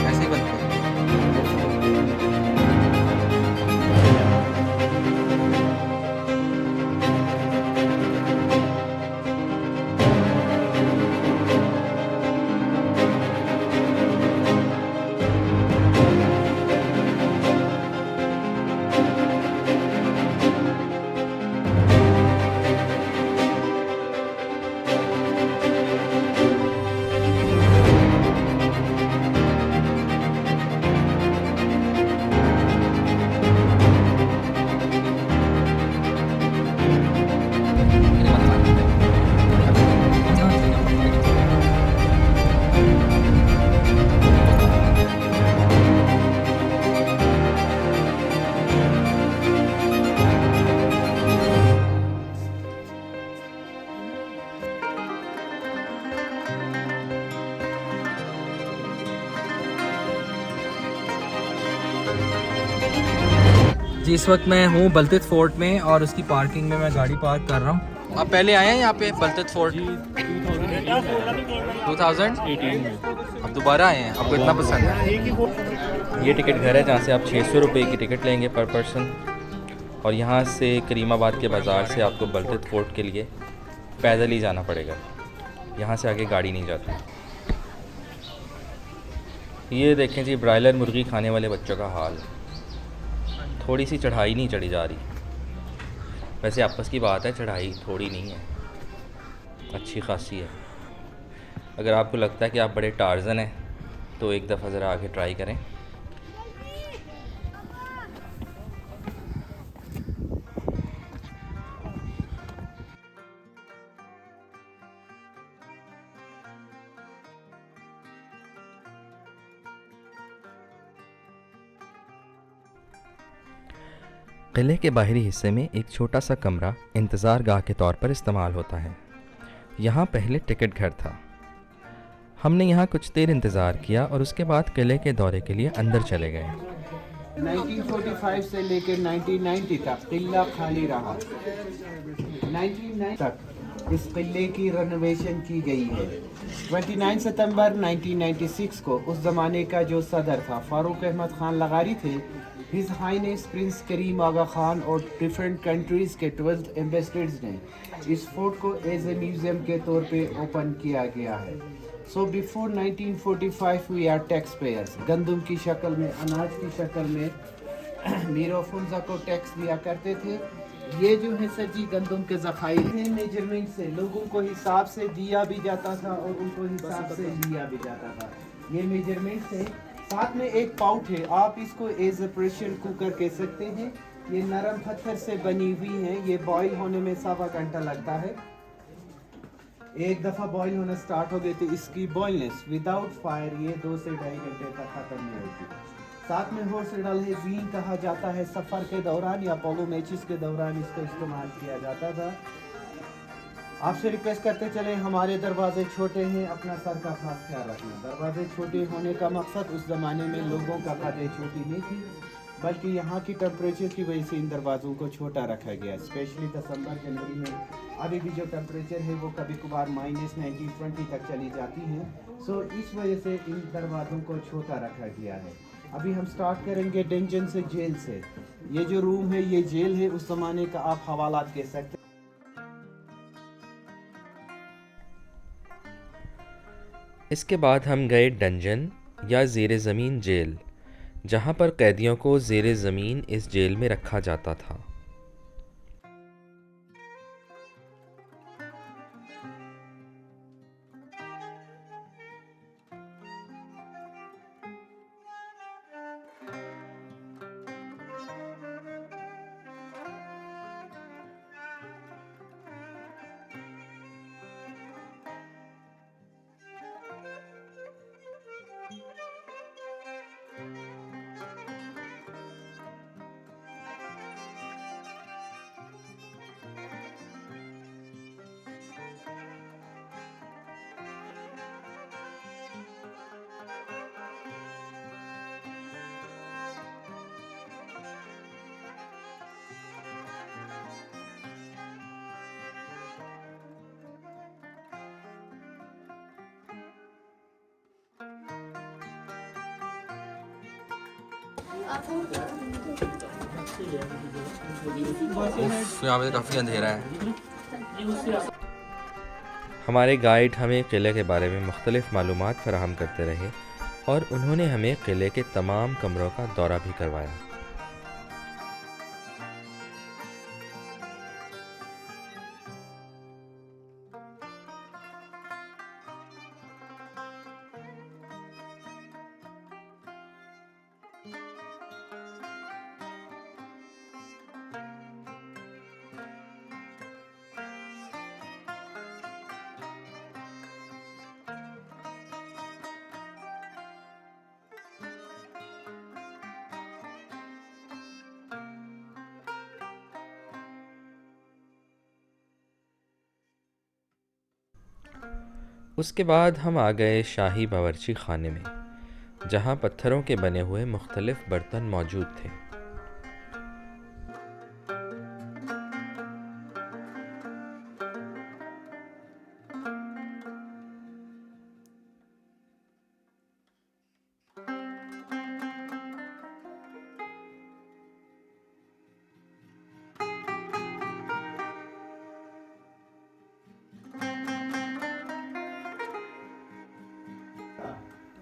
ऐसे ही बनते हैं। जी इस वक्त मैं हूँ बलतित फोर्ट में और उसकी पार्किंग में मैं गाड़ी पार्क कर रहा हूँ। आप पहले आए हैं यहाँ पे बलतित फोर्ट? 2018 में। अब दोबारा आए हैं, आपको इतना पसंद है? ये टिकट घर है जहाँ से आप 600 रुपये की टिकट लेंगे पर पर्सन, और यहाँ से करीमाबाद के बाज़ार से आपको बलतित फोर्ट के लिए पैदल ही जाना पड़ेगा, यहाँ से आगे गाड़ी नहीं जाती। ये देखें जी, ब्रायलर मुर्गी खाने वाले बच्चों का हाल। थोड़ी सी चढ़ाई नहीं चढ़ी जा रही, वैसे आपस की बात है, चढ़ाई थोड़ी नहीं है, अच्छी खासी है। अगर आपको लगता है कि आप बड़े टार्जन हैं तो एक दफ़ा ज़रा आके ट्राई करें। किले के बाहरी हिस्से में एक छोटा सा कमरा इंतज़ार गाह के तौर पर इस्तेमाल होता है। यहाँ पहले टिकट घर था। हमने यहाँ कुछ देर इंतज़ार किया और उसके बाद किले के दौरे के लिए अंदर चले गए। 1945 से लेकर 1990 तक किला खाली रहा। 1990 तक इस किले की रेनोवेशन की गई है। 29 सितंबर 1996 को उस ज़माने का जो सदर था फारूक अहमद खान लगारी थे, हिज हाइनेस प्रिंस करीम आगा खान और डिफरेंट कंट्रीज़ के 12 एम्बेसडर्स ने इस फोर्ट को एज ए म्यूज़ियम के तौर पे ओपन किया गया है। So before 1945 we are tax payers. गंदम की शक्ल में, अनाज की शक्ल में मीरा फुंजा को टैक्स दिया करते थे। ये जो है सर जी गंदम के ज़खायर हैं, मेजरमेंट से लोगों को हिसाब से दिया भी जाता था और उनको हिसाब से लिया भी जाता था। ये मेजरमेंट से साथ में एक पाउट है, आप इसको एज ए प्रेशर कुकर कह सकते हैं। ये नरम पत्थर से बनी हुई है। ये बॉईल होने में 1.25 घंटा लगता है। एक दफ़ा बॉईल होना स्टार्ट हो गई तो इसकी बॉयलनेस विदाउट फायर ये 2 से 2.5 घंटे तक ख़त्म नहीं होती। साथ में हॉर्स रिडल है, जीन कहा जाता है। सफ़र के दौरान या पोलो मैचेस के दौरान इसको इस्तेमाल किया जाता था। आपसे रिक्वेस्ट करते चले, हमारे दरवाजे छोटे हैं, अपना सर का खास ख्याल रखना। दरवाजे छोटे होने का मकसद उस ज़माने में लोगों का कदें छोटी नहीं थी, बल्कि यहाँ की टेम्परेचर की वजह से इन दरवाज़ों को छोटा रखा गया। स्पेशली दिसंबर जनवरी में अभी भी जो टेम्परेचर है वो कभी कभार -19-20 तक चली जाती हैं। सो इस वजह से इन दरवाज़ों को छोटा रखा गया है। अभी हम स्टार्ट करेंगे डेंजन से, जेल से। ये जो रूम है ये जेल है, उस ज़माने का आप हवालात कह सकते हैं। इसके बाद हम गए डंजन या ज़ेरे ज़मीन जेल, जहाँ पर कैदियों को ज़ेरे ज़मीन इस जेल में रखा जाता था। यहाँ पे काफ़ी अंधेरा है। हमारे गाइड हमें किले के बारे में मुख्तलिफ मालूमात फराहम करते रहे और उन्होंने हमें किले के तमाम कमरों का दौरा भी करवाया। उसके बाद हम आ गए शाही बावर्ची खाने में, जहाँ पत्थरों के बने हुए मुख्तलिफ बर्तन मौजूद थे।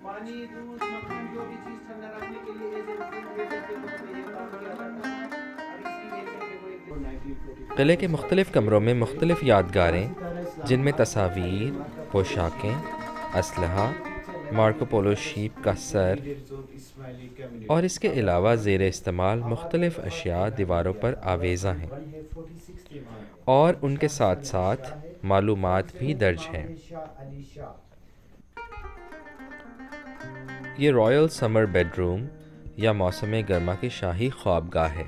पानी, दूध, मक्खन, जो भी चीज ठंडा रखने के लिए एज ए रेफ्रिजरेटर के तौर पे ये काम किया जाता है। और इसी नेचर के कोई 1944 किले के मुख्तलिफ कमरों में मुख्तलिफ यादगारें, जिनमें तस्वीर, पोशाकें, असलहा, मार्को पोलो शीप का सर और इसके अलावा ज़ेर इस्तेमाल मुख्तलिफ अशिया दीवारों पर आवेज़ा हैं और उनके साथ साथ मालूमात भी दर्ज हैं। ये रॉयल समर बेडरूम या मौसम गर्मा की शाही ख्वाबगाह है।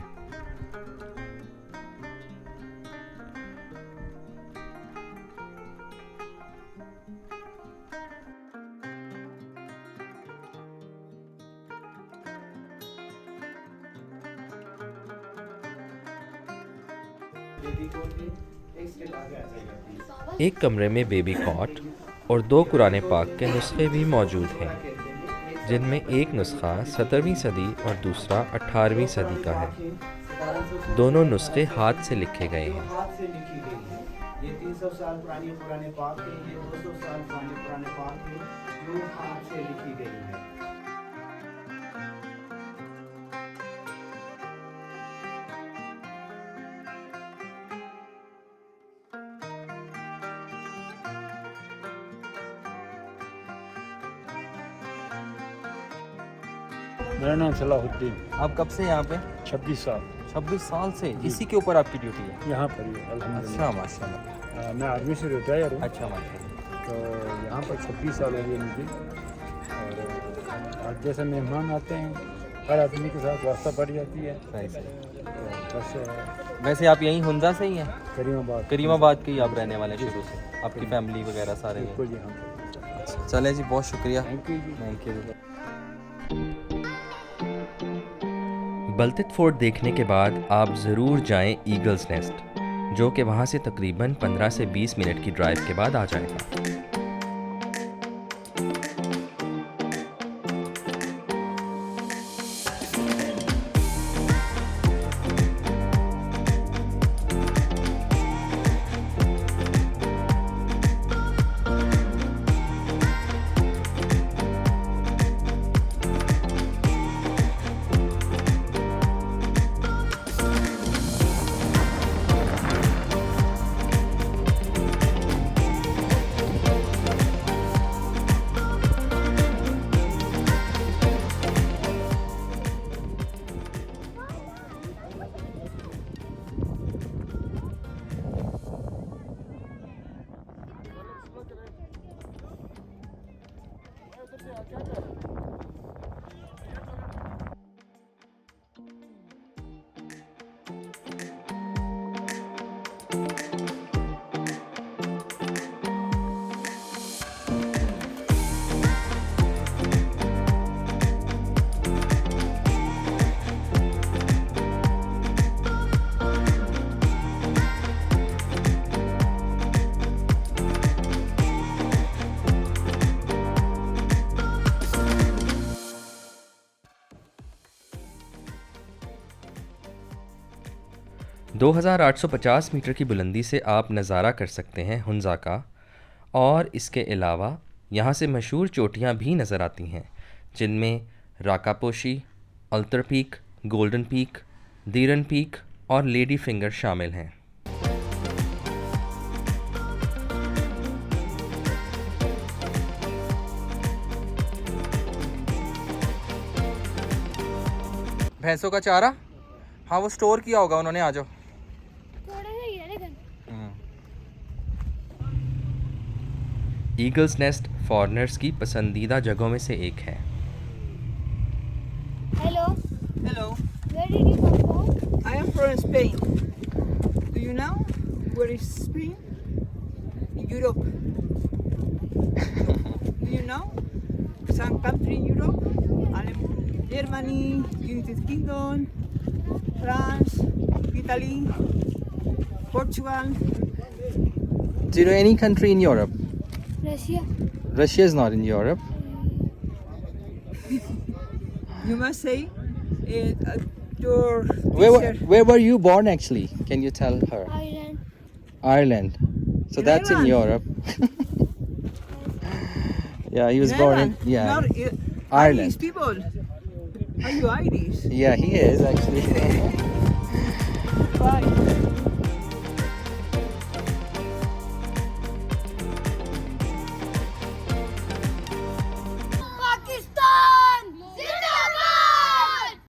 एक कमरे में बेबी कॉट और 2 कुरान पाक के नुस्खे भी मौजूद हैं, जिनमें एक नुस्खा 17वीं सदी और दूसरा 18वीं सदी का है। दोनों नुस्खे हाथ से लिखे गए हैं। ये 300 साल पुरानी कुरान पाक है, ये 200 साल पुरानी कुरान पाक है जो हाथ से लिखी गई है। मेरा नाम सलाहुद्दीन। आप कब से यहाँ पे? 26 साल 26 साल से इसी के ऊपर आपकी ड्यूटी है? यहाँ पर ही अल्हम्दुलिल्लाह। अच्छा माशाल्लाह। मैं आर्मी से रिटायर हूँ। अच्छा माशाल्लाह। तो यहाँ पर 26 साल हो गए मुझे। और जैसे मेहमान आते हैं हर आदमी के साथ वास्ता पड़ जाती है। सही सही। तो बस वैसे आप यहीं हुंदा से ही हैं? करीमाबाद के ही आप रहने वाले हैं शुरू से? आपकी फैमिली वगैरह सारे? बिल्कुल जी। हाँ, चले जी, बहुत शुक्रिया। थैंक यू जी। Thank you. बल्तित फोर्ट देखने के बाद आप ज़रूर जाएं ईगल्स नेस्ट, जो कि वहाँ से तकरीबन 15 से 20 मिनट की ड्राइव के बाद आ जाएगा। 2850 मीटर की बुलंदी से आप नज़ारा कर सकते हैं हुंजा का, और इसके अलावा यहाँ से मशहूर चोटियाँ भी नज़र आती हैं, जिनमें Rakaposhi, Ultar Peak, Golden Peak, Diran Peak और लेडी फिंगर शामिल हैं। भैंसों का चारा, हाँ वो स्टोर किया होगा उन्होंने, आ जाओ। थोड़ा सा ही है लेकिन। ईगल्स नेस्ट फॉरेनर्स की पसंदीदा जगहों में से एक है। Hello, Hello, where did you come from? I am from Spain. Do you know where is Spain? In Europe. Do you know some country in Europe? Germany, United Kingdom, France, Italy, Portugal. Do you know any country in Europe? Russia. Russia is not in Europe. You must say your teacher. Where were you born actually? Can you tell her? Ireland. Ireland. So In that's in Ireland? Europe. Yeah, he was In born in Ireland. You are, Ireland. Irish people. Are you Irish? Yeah, he is actually. Why?